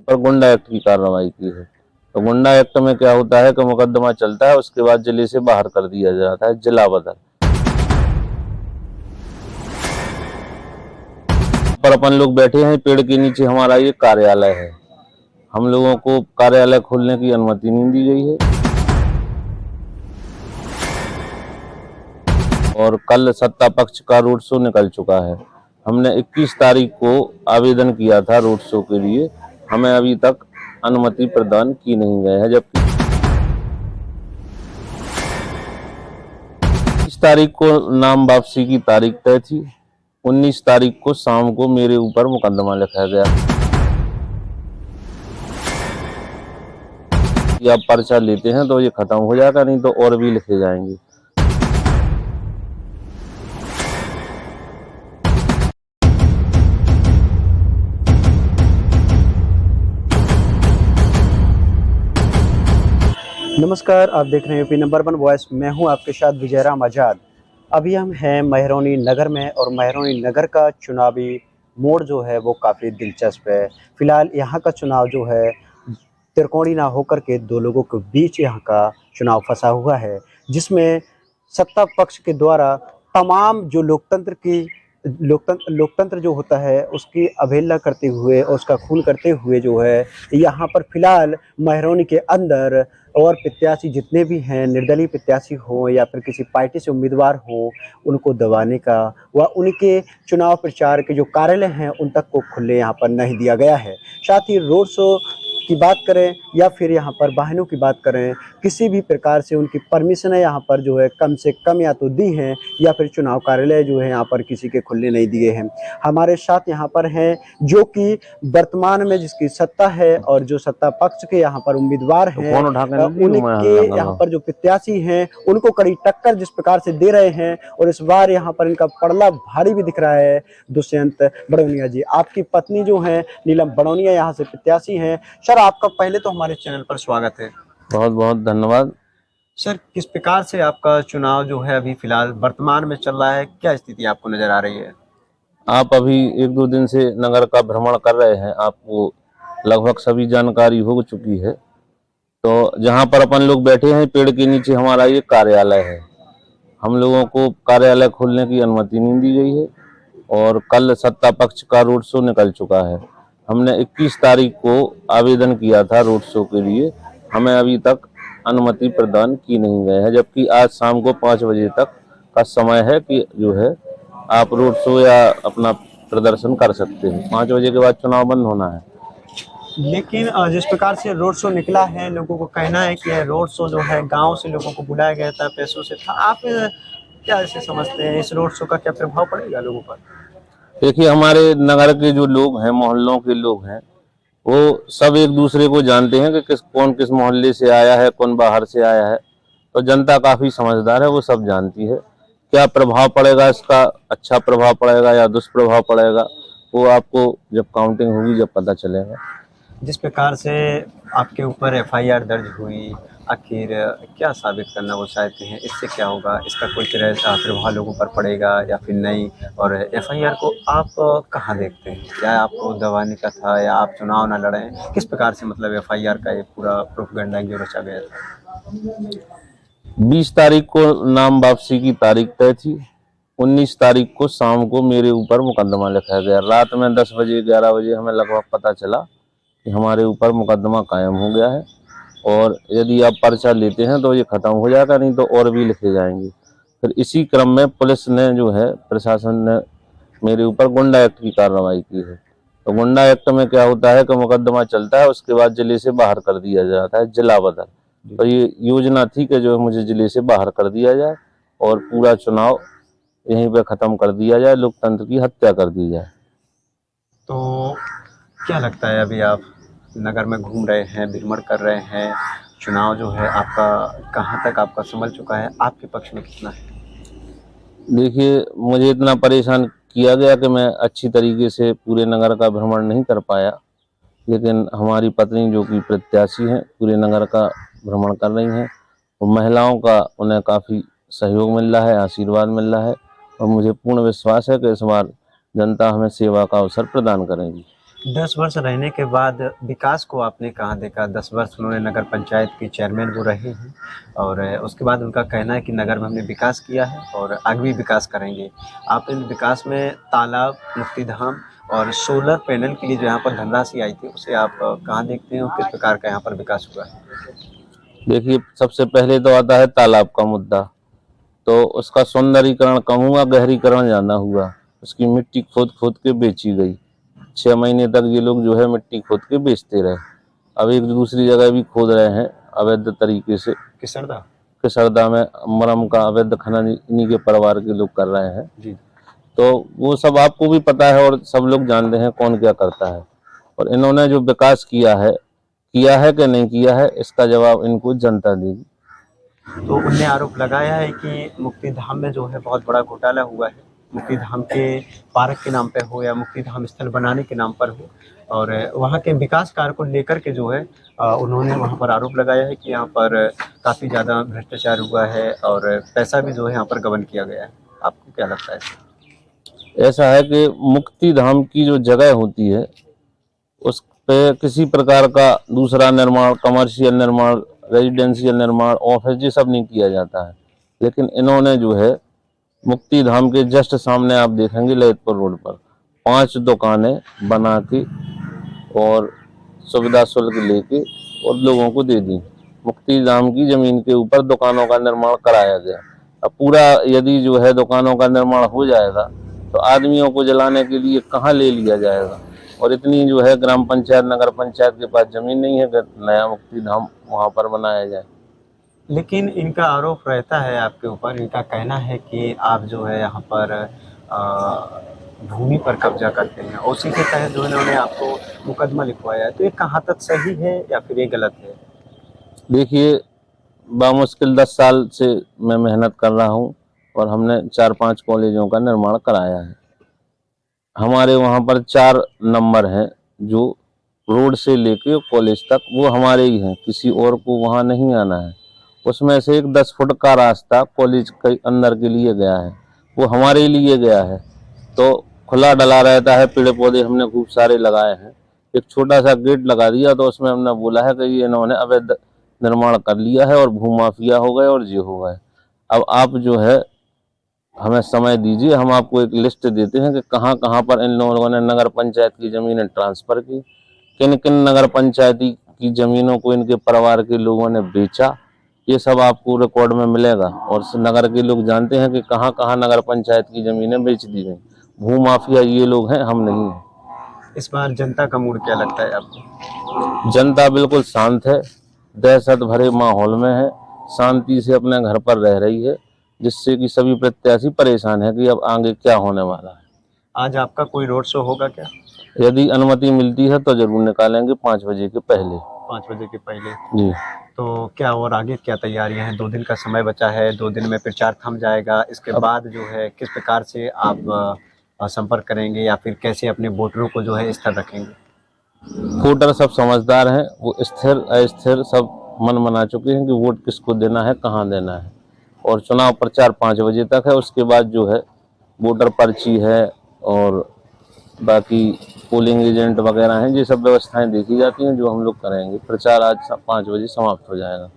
पर गुंडा एक्ट की कार्रवाई की है। तो गुंडा एक्ट में क्या होता है कि मुकदमा चलता है, उसके बाद जिले से बाहर कर दिया जाता है, जिला बदल। पर अपन लोग बैठे हैं पेड़ के नीचे, हमारा ये कार्यालय है। हम लोगों को कार्यालय खोलने की अनुमति नहीं दी गई है। और कल सत्ता पक्ष का रोड शो निकल चुका है। हमने 21 तारीख को आवेदन किया था रोड शो के लिए, हमें अभी तक अनुमति प्रदान की नहीं गई है। जबकि 20 तारीख को नाम वापसी की तारीख तय थी। 19 तारीख को शाम को मेरे ऊपर मुकदमा लिखा गया कि आप पर्चा लेते हैं तो ये खत्म हो जाएगा, नहीं तो और भी लिखे जाएंगे। नमस्कार, आप देख रहे हैं यूपी नंबर 1 वॉइस। मैं हूं आपके साथ विजयराम आज़ाद। अभी हम हैं महरौनी नगर में और महरौनी नगर का चुनावी मोड़ जो है वो काफ़ी दिलचस्प है। फिलहाल यहाँ का चुनाव जो है त्रिकोणीय ना होकर के दो लोगों के बीच यहाँ का चुनाव फंसा हुआ है, जिसमें सत्ता पक्ष के द्वारा तमाम जो लोकतंत्र जो होता है उसकी अवहेलना करते हुए और उसका खून करते हुए जो है यहाँ पर फिलहाल महरौनी के अंदर और प्रत्याशी जितने भी हैं, निर्दलीय प्रत्याशी हों या फिर किसी पार्टी से उम्मीदवार हों, उनको दबाने का व उनके चुनाव प्रचार के जो कार्यालय हैं उन तक को खुले यहाँ पर नहीं दिया गया है। साथ ही रोड शो की बात करें या फिर यहाँ पर वाहनों की बात करें, किसी भी प्रकार से उनकी परमिशन है यहाँ पर जो है कम से कम या तो दी हैं या फिर चुनाव कार्यालय जो है यहाँ पर किसी के खुलने नहीं दिए हैं। हमारे साथ यहाँ पर हैं जो कि वर्तमान में जिसकी सत्ता है और जो सत्ता पक्ष के यहाँ पर उम्मीदवार हैं, उनके यहाँ पर जो प्रत्याशी हैं उनको कड़ी टक्कर जिस प्रकार से दे रहे हैं और इस बार यहाँ पर इनका पड़ला भारी भी दिख रहा है। दुष्यंत बड़ौनिया जी, आपकी पत्नी जो है नीलम बड़ौनिया यहाँ से प्रत्याशी हैं। सर, आपका पहले तो हमारे चैनल पर स्वागत है। बहुत बहुत धन्यवाद। सर, किस प्रकार से आपका चुनाव जो है अभी फिलहाल वर्तमान में चल रहा है, क्या स्थिति आपको नजर आ रही है? आप अभी 1-2 दिन से नगर का भ्रमण कर रहे हैं, आपको लगभग सभी जानकारी हो चुकी है। तो जहां पर अपन लोग बैठे हैं पेड़ के नीचे, हमारा ये कार्यालय है। हम लोगों को कार्यालय खोलने की अनुमति नहीं दी गई है। और कल सत्ता पक्ष का रोड शो निकल चुका है। हमने 21 तारीख को आवेदन किया था रोड शो के लिए, हमें अभी तक अनुमति प्रदान की नहीं गई है। जबकि आज शाम को 5 बजे तक का समय है कि जो है आप रोड शो या अपना प्रदर्शन कर सकते हैं। 5 बजे के बाद चुनाव बंद होना है। लेकिन जिस प्रकार से रोड शो निकला है, लोगों को कहना है कि यह रोड शो जो है गांव से लोगों को बुलाया गया था, पैसों से था। आप क्या ऐसे समझते हैं, इस रोड शो का क्या प्रभाव पड़ेगा लोगों पर? देखिए, हमारे नगर के जो लोग हैं, मोहल्लों के लोग हैं, वो सब एक दूसरे को जानते हैं कि कौन किस मोहल्ले से आया है, कौन बाहर से आया है। तो जनता काफी समझदार है, वो सब जानती है। क्या प्रभाव पड़ेगा इसका, अच्छा प्रभाव पड़ेगा या दुष्प्रभाव पड़ेगा, वो आपको जब काउंटिंग होगी जब पता चलेगा। जिस प्रकार से आपके ऊपर एफआईआर दर्ज हुई, आखिर क्या साबित करना वो चाहते हैं? इससे क्या होगा, इसका कोई तरह का प्रभाव लोगों पर पड़ेगा या फिर नहीं? और एफआईआर को आप कहाँ देखते हैं? क्या आपको दबाने का था या आप चुनाव ना लड़ें? किस प्रकार से मतलब एफआईआर का ये पूरा प्रोपेगेंडा जो रचा गया था? 20 तारीख को नाम वापसी की तारीख तय थी। 19 तारीख को शाम को मेरे ऊपर मुकदमा लिखा गया। रात में 10 बजे 11 बजे हमें लगभग पता चला कि हमारे ऊपर मुकदमा कायम हो गया है और यदि आप पर्चा लेते हैं तो ये खत्म हो जाएगा, नहीं तो और भी लिखे जाएंगे। फिर इसी क्रम में पुलिस ने जो है, प्रशासन ने मेरे ऊपर गुंडा एक्ट की कार्रवाई की है। तो गुंडा एक्ट में क्या होता है कि मुकदमा चलता है, उसके बाद जिले से बाहर कर दिया जाता है, जिला बदल। तो ये योजना थी कि जो मुझे जिले से बाहर कर दिया जाए और पूरा चुनाव यहीं पे खत्म कर दिया जाए, लोकतंत्र की हत्या कर दी जाए। तो क्या लगता है, अभी आप नगर में घूम रहे हैं, भ्रमण कर रहे हैं, चुनाव जो है आपका कहाँ तक आपका संभल चुका है, आपके पक्ष में कितना है? देखिए, मुझे इतना परेशान किया गया कि मैं अच्छी तरीके से पूरे नगर का भ्रमण नहीं कर पाया। लेकिन हमारी पत्नी जो कि प्रत्याशी हैं, पूरे नगर का भ्रमण कर रही हैं और महिलाओं का उन्हें काफ़ी सहयोग मिल रहा है, आशीर्वाद मिल रहा है और मुझे पूर्ण विश्वास है कि इस बार जनता हमें सेवा का अवसर प्रदान करेगी। 10 वर्ष रहने के बाद विकास को आपने कहाँ देखा? 10 वर्ष उन्होंने नगर पंचायत के चेयरमैन वो रहे हैं और उसके बाद उनका कहना है कि नगर में हमने विकास किया है और आगे भी विकास करेंगे। आप इन विकास में तालाब, मुक्तिधाम और सोलर पैनल के लिए जो यहाँ पर धनराशि आई थी, उसे आप कहाँ देखते हैं और किस प्रकार का यहाँ पर विकास हुआ है? देखिए, सबसे पहले तो आता है तालाब का मुद्दा। तो उसका सौंदर्यीकरण कम हुआ, गहरीकरण ज़्यादा हुआ। उसकी मिट्टी खोद खोद के बेची गई। 6 महीने तक ये लोग जो है मिट्टी खोद के बेचते रहे। अब एक दूसरी जगह भी खोद रहे हैं अवैध तरीके से। किसरदा? किसरदा में मरम का अवैध खनन इन्हीं के परिवार के लोग कर रहे हैं। जी। तो वो सब आपको भी पता है और सब लोग जानते हैं कौन क्या करता है। और इन्होंने जो विकास किया है कि नहीं किया है, इसका जवाब इनको जनता देगी। तो उनने आरोप लगाया है कि मुक्तिधाम में जो है बहुत बड़ा घोटाला हुआ है। मुक्तिधाम के पार्क के नाम पे हो या मुक्तिधाम स्थल बनाने के नाम पर हो और वहाँ के विकास कार्य को लेकर के जो है उन्होंने वहाँ पर आरोप लगाया है कि यहाँ पर काफ़ी ज़्यादा भ्रष्टाचार हुआ है और पैसा भी जो है यहाँ पर गबन किया गया है। आपको क्या लगता है? ऐसा है कि मुक्ति धाम की जो जगह होती है उस पे किसी प्रकार का दूसरा निर्माण, कमर्शियल निर्माण, रेजिडेंशियल निर्माण, ऑफिस, ये सब नहीं किया जाता है। लेकिन इन्होंने जो है मुक्ति धाम के जस्ट सामने आप देखेंगे ललितपुर रोड पर 5 दुकानें बना के और सुविधा शुल्क लेके और लोगों को दे दी। मुक्ति धाम की जमीन के ऊपर दुकानों का निर्माण कराया गया। अब पूरा यदि जो है दुकानों का निर्माण हो जाएगा तो आदमियों को जलाने के लिए कहाँ ले लिया जाएगा। और इतनी जो है ग्राम पंचायत, नगर पंचायत के पास जमीन नहीं है कि नया मुक्ति धाम वहाँ पर बनाया जाए। लेकिन इनका आरोप रहता है आपके ऊपर, इनका कहना है कि आप जो है यहाँ पर भूमि पर कब्जा करते हैं और उसी के तहत जो इन्होंने आपको मुकदमा लिखवाया है। तो ये कहाँ तक सही है या फिर ये गलत है? देखिए, बामुश्किल 10 साल से मैं मेहनत कर रहा हूँ और हमने 4-5 कॉलेजों का निर्माण कराया है। हमारे वहाँ पर 4 नंबर हैं जो रोड से लेके कॉलेज तक वो हमारे ही हैं, किसी और को वहाँ नहीं आना है। उसमें से एक 10 फुट का रास्ता कॉलेज के अंदर के लिए गया है, वो हमारे लिए गया है। तो खुला डला रहता है, पेड़ पौधे हमने खूब सारे लगाए हैं। एक छोटा सा गेट लगा दिया तो उसमें हमने बोला है कि ये इन्होंने अवैध निर्माण कर लिया है और भूमाफिया हो गए और ये हो गए। अब आप जो है हमें समय दीजिए, हम आपको एक लिस्ट देते हैं कि कहाँ कहाँ पर इन लोगों ने नगर पंचायत की ज़मीनें ट्रांसफ़र की, किन किन नगर पंचायती की ज़मीनों को इनके परिवार के लोगों ने बेचा। ये सब आपको रिकॉर्ड में मिलेगा और नगर के लोग जानते हैं कि कहाँ कहाँ नगर पंचायत की ज़मीनें बेच दी गई। भूमाफिया ये लोग हैं, हम नहीं हैं। इस बार जनता का मूड क्या लगता है आपको? जनता बिल्कुल शांत है, दहशत भरे माहौल में है, शांति से अपने घर पर रह रही है, जिससे कि सभी प्रत्याशी परेशान है कि अब आगे क्या होने वाला है। आज आपका कोई रोड शो होगा क्या? यदि अनुमति मिलती है तो जरूर निकालेंगे 5 बजे के पहले। 5 बजे के पहले? जी। तो क्या और आगे क्या तैयारियां हैं? 2 दिन का समय बचा है, 2 दिन में प्रचार थम जाएगा। इसके बाद जो है किस प्रकार से आप संपर्क करेंगे या फिर कैसे अपने वोटरों को जो है स्थिर रखेंगे? वोटर सब समझदार हैं, वो स्थिर अस्थिर सब मन बना चुके हैं कि वोट किसको देना है, कहाँ देना है। और चुनाव प्रचार 5 बजे तक है। उसके बाद जो है वोटर पर्ची है और बाकी पोलिंग एजेंट वगैरह हैं, ये सब व्यवस्थाएं देखी जाती हैं जो हम लोग करेंगे। प्रचार आज 5 बजे समाप्त हो जाएगा।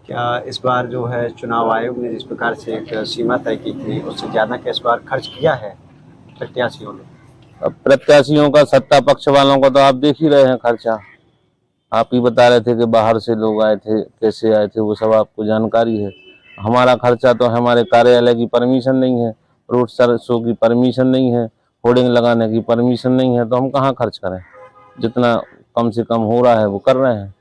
क्या इस बार जो है चुनाव आयोग ने जिस प्रकार से एक सीमा तय की थी, उससे ज़्यादा क्या इस बार खर्च किया है प्रत्याशियों ने? अब प्रत्याशियों का, सत्ता पक्ष वालों का तो आप देख ही रहे हैं खर्चा। आप ही बता रहे थे कि बाहर से लोग आए थे, कैसे आए थे, वो सब आपको जानकारी है। हमारा खर्चा तो हमारे कार्यालय की परमिशन नहीं है, रोड शो की परमिशन नहीं है, होर्डिंग लगाने की परमिशन नहीं है, तो हम कहाँ खर्च करें। जितना कम से कम हो रहा है वो कर रहे हैं।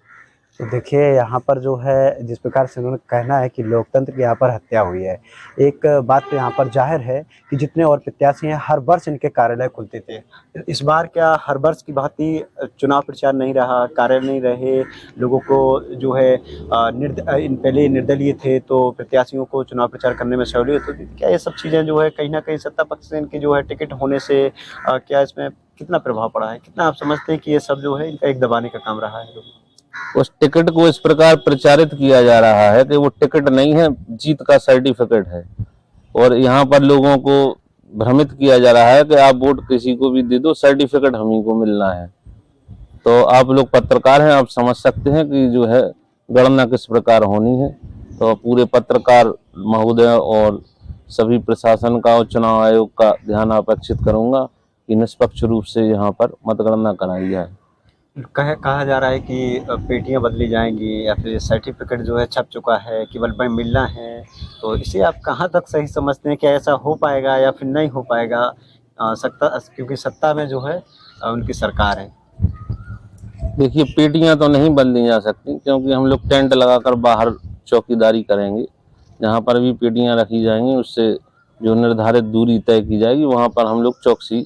तो देखिए यहाँ पर जो है जिस प्रकार से उन्होंने कहना है कि लोकतंत्र की यहाँ पर हत्या हुई है। एक बात तो यहाँ पर जाहिर है कि जितने और प्रत्याशी हैं हर वर्ष इनके कार्यालय खुलते थे। इस बार क्या हर वर्ष की भांति चुनाव प्रचार नहीं रहा, कार्यालय नहीं रहे, लोगों को जो है पहले निर्दलीय थे तो प्रत्याशियों को चुनाव प्रचार करने में सहूलियत होती थी? क्या ये सब चीज़ें जो है कहीं ना कहीं सत्ता पक्ष से इनकी जो है टिकट होने से क्या इसमें कितना प्रभाव पड़ा है? कितना आप समझते हैं कि ये सब जो है इनका एक दबाने का काम रहा है? उस टिकट को इस प्रकार प्रचारित किया जा रहा है कि वो टिकट नहीं है, जीत का सर्टिफिकेट है। और यहाँ पर लोगों को भ्रमित किया जा रहा है कि आप वोट किसी को भी दे दो, सर्टिफिकेट हम ही को मिलना है। तो आप लोग पत्रकार हैं, आप समझ सकते हैं कि जो है गणना किस प्रकार होनी है। तो पूरे पत्रकार महोदय और सभी प्रशासन का और चुनाव आयोग का ध्यान अपेक्षित करूंगा कि निष्पक्ष रूप से यहाँ पर मतगणना कराई जाए। कहा जा रहा है कि पेटियां बदली जाएंगी या फिर सर्टिफिकेट जो है छप चुका है, केवल में मिलना है, तो इसे आप कहाँ तक सही समझते हैं? क्या ऐसा हो पाएगा या फिर नहीं हो पाएगा? क्योंकि सत्ता में जो है उनकी सरकार है। देखिए, पेटियां तो नहीं बदली जा सकती, क्योंकि हम लोग टेंट लगाकर बाहर चौकीदारी करेंगे। जहाँ पर भी पेटियां रखी जाएंगी उससे जो निर्धारित दूरी तय की जाएगी वहाँ पर हम लोग चौकसी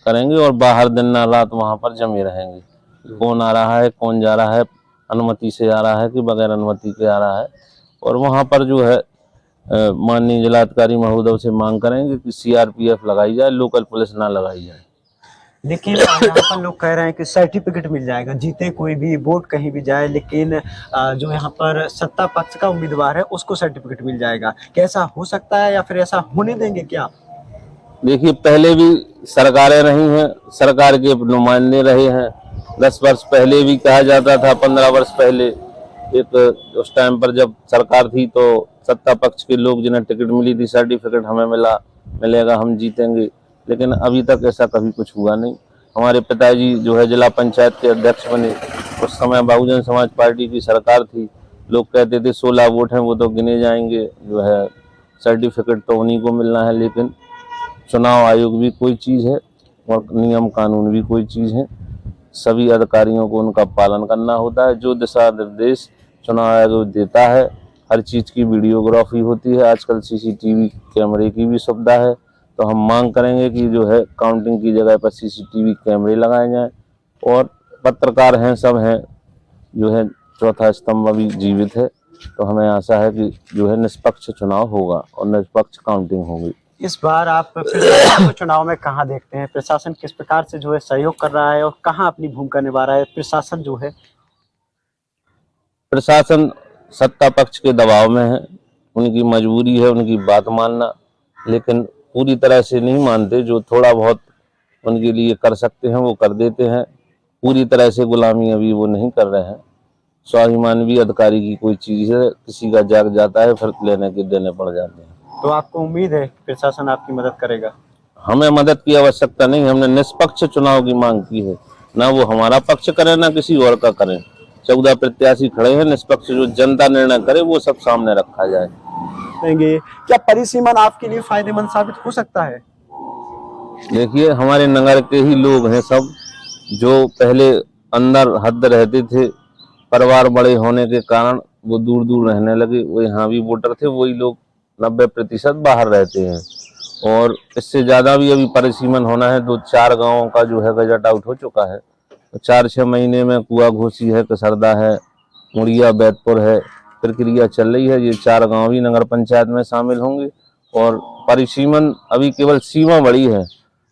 करेंगे और बाहर दिन रात वहाँ पर जमे रहेंगे। कौन आ रहा है, कौन जा रहा है, अनुमति से आ रहा है कि बगैर अनुमति के आ रहा है। और वहाँ पर जो है माननीय जिलाधिकारी महोदय से मांग करेंगे कि सीआरपीएफ लगाई जाए, लोकल पुलिस ना लगाई जाए। लेकिन यहाँ पर लोग कह रहे हैं कि सर्टिफिकेट मिल जाएगा, जीते कोई भी, वोट कहीं भी जाए, लेकिन जो यहाँ पर सत्ता पक्ष का उम्मीदवार है उसको सर्टिफिकेट मिल जाएगा। क्या ऐसा हो सकता है या फिर ऐसा होने देंगे क्या? देखिए, पहले भी सरकारें रही हैं, सरकार के नुमाइंदे रहे हैं। 10 वर्ष पहले भी कहा जाता था, 15 वर्ष पहले एक उस टाइम पर जब सरकार थी तो सत्ता पक्ष के लोग जिन्हें टिकट मिली थी, सर्टिफिकेट हमें मिलेगा, हम जीतेंगे। लेकिन अभी तक ऐसा कभी कुछ हुआ नहीं। हमारे पिताजी जो है जिला पंचायत के अध्यक्ष बने, उस समय बहुजन समाज पार्टी की सरकार थी। लोग कहते थे 16 वोट हैं वो तो गिने जाएंगे, जो है सर्टिफिकेट तो उन्हीं को मिलना है। लेकिन चुनाव आयोग भी कोई चीज़ है और नियम कानून भी कोई चीज़ है। सभी अधिकारियों को उनका पालन करना होता है। जो दिशा निर्देश चुनाव आयोग देता है, हर चीज़ की वीडियोग्राफी होती है। आजकल सीसीटीवी कैमरे की भी सुविधा है। तो हम मांग करेंगे कि जो है काउंटिंग की जगह पर सीसीटीवी कैमरे लगाए जाएं। और पत्रकार हैं, सब हैं, जो है चौथा स्तंभ अभी जीवित है। तो हमें आशा है कि जो है निष्पक्ष चुनाव होगा और निष्पक्ष काउंटिंग होगी। इस बार आप प्रशासन को चुनाव में कहाँ देखते हैं? प्रशासन किस प्रकार से जो है सहयोग कर रहा है और कहाँ अपनी भूमिका निभा रहा है प्रशासन जो है? प्रशासन सत्ता पक्ष के दबाव में है, उनकी मजबूरी है उनकी बात मानना, लेकिन पूरी तरह से नहीं मानते। जो थोड़ा बहुत उनके लिए कर सकते हैं वो कर देते हैं। पूरी तरह से गुलामी अभी वो नहीं कर रहे हैं। स्वाभिमानवी अधिकारी की कोई चीज़ है, किसी का जाग जाता है फिर लेने के देने पड़ जाते हैं। तो आपको उम्मीद है प्रशासन आपकी मदद करेगा? हमें मदद की आवश्यकता नहीं, हमने निष्पक्ष चुनाव की मांग की है। ना वो हमारा पक्ष करे ना किसी और का करें। 14 प्रत्याशी खड़े हैं, निष्पक्ष जो जनता निर्णय करे वो सब सामने रखा जाए। क्या परिसीमन आपके लिए फायदेमंद साबित हो सकता है? देखिए, हमारे नगर के ही लोग हैं सब, जो पहले अंदर हद रहते थे, परिवार बड़े होने के कारण वो दूर दूर रहने लगे। वो यहाँ भी वोटर थे, वही लोग 90% बाहर रहते हैं। और इससे ज़्यादा भी अभी परिसीमन होना है। 2-4 गाँवों का जो है गजट आउट हो चुका है। तो 4-6 महीने में कुआ घोसी है, कसरदा है, मुड़िया, बैतपुर है, प्रक्रिया चल रही है। ये 4 गाँव भी नगर पंचायत में शामिल होंगे। और परिसीमन अभी केवल सीमा बड़ी है।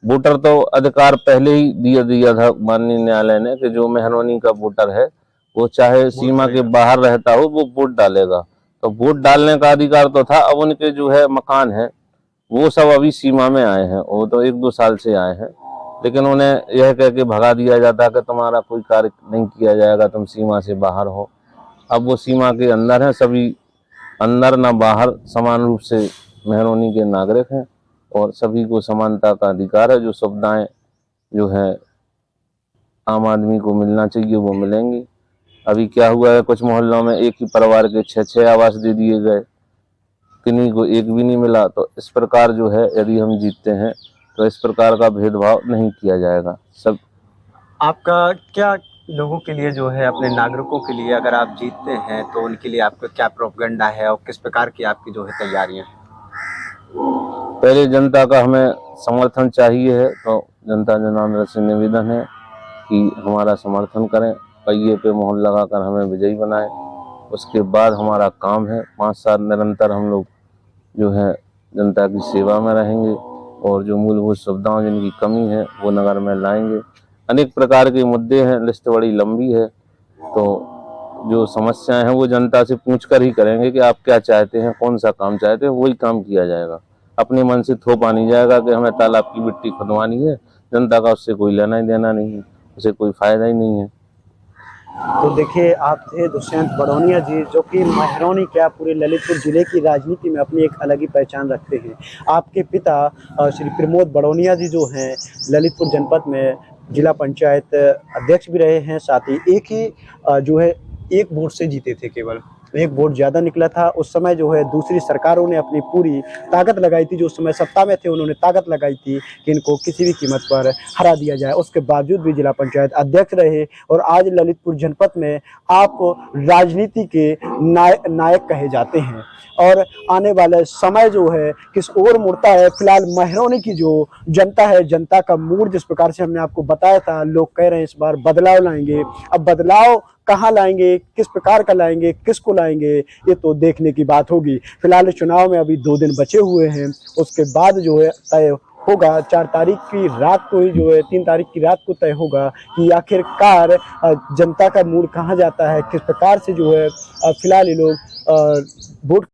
वोटर तो अधिकार पहले ही दिया था माननीय न्यायालय ने कि जो मेहरबानी का वोटर है वो चाहे सीमा के बाहर रहता हो वो वोट डालेगा। तो वोट डालने का अधिकार तो था। अब उनके जो है मकान है वो सब अभी सीमा में आए हैं, वो तो 1-2 साल से आए हैं। लेकिन उन्हें यह कह के भगा दिया जाता है कि तुम्हारा कोई कार्य नहीं किया जाएगा, तुम सीमा से बाहर हो। अब वो सीमा के अंदर हैं, सभी अंदर न बाहर समान रूप से मेहरबानी के नागरिक हैं और सभी को समानता का अधिकार है। जो सुविधाएं जो है आम आदमी को मिलना चाहिए वो मिलेंगी। अभी क्या हुआ है, कुछ मोहल्लों में एक ही परिवार के 6-6 आवास दे दिए गए, किन्हीं को एक भी नहीं मिला। तो इस प्रकार जो है यदि हम जीतते हैं तो इस प्रकार का भेदभाव नहीं किया जाएगा। सब आपका क्या लोगों के लिए जो है, अपने नागरिकों के लिए अगर आप जीतते हैं तो उनके लिए आपका क्या प्रोपेगेंडा है और किस प्रकार की आपकी जो है तैयारियां हैं? पहले जनता का हमें समर्थन चाहिए है। तो जनता जनार्दन से निवेदन है कि हमारा समर्थन करें, पहिए पे मोहर लगाकर हमें विजयी बनाएं। उसके बाद हमारा काम है 5 साल निरंतर हम लोग जो है जनता की सेवा में रहेंगे और जो मूलभूत सुविधाओं जिनकी कमी है वो नगर में लाएंगे। अनेक प्रकार के मुद्दे हैं, लिस्ट बड़ी लंबी है। तो जो समस्याएं हैं वो जनता से पूछ कर ही करेंगे कि आप क्या चाहते हैं, कौन सा काम चाहते हैं, वही काम किया जाएगा। अपने मन से थोपा नहीं जाएगा कि हमें तालाब की मिट्टी खुदवानी है। जनता का उससे कोई लेना ही देना नहीं है, उसे कोई फायदा ही नहीं है। तो देखिए आप थे दुष्यंत बड़ौनिया जी, जो कि महरौनी क्या पूरे ललितपुर जिले की राजनीति में अपनी एक अलग ही पहचान रखते हैं। आपके पिता श्री प्रमोद बड़ौनिया जी जो हैं ललितपुर जनपद में जिला पंचायत अध्यक्ष भी रहे हैं, साथ ही एक ही जो है एक वोट से जीते थे, केवल एक वोट ज़्यादा निकला था। उस समय जो है दूसरी सरकारों ने अपनी पूरी ताकत लगाई थी, जो उस समय सत्ता में थे उन्होंने ताकत लगाई थी कि इनको किसी भी कीमत पर हरा दिया जाए। उसके बावजूद भी जिला पंचायत अध्यक्ष रहे और आज ललितपुर जनपद में आप राजनीति के नायक कहे जाते हैं। और आने वाला समय जो है किस ओर मुड़ता है, फिलहाल महरौनी की जो जनता है, जनता का मूड जिस प्रकार से हमने आपको बताया था, लोग कह रहे हैं इस बार बदलाव लाएंगे। अब बदलाव कहाँ लाएंगे, किस प्रकार का लाएंगे, किसको लाएंगे, ये तो देखने की बात होगी। फिलहाल चुनाव में अभी 2 दिन बचे हुए हैं, उसके बाद जो है तय होगा। 4 तारीख की रात को ही जो है 3 तारीख की रात को तय होगा कि आखिरकार जनता का मूड कहाँ जाता है, किस प्रकार से जो है फिलहाल ये लोग वोट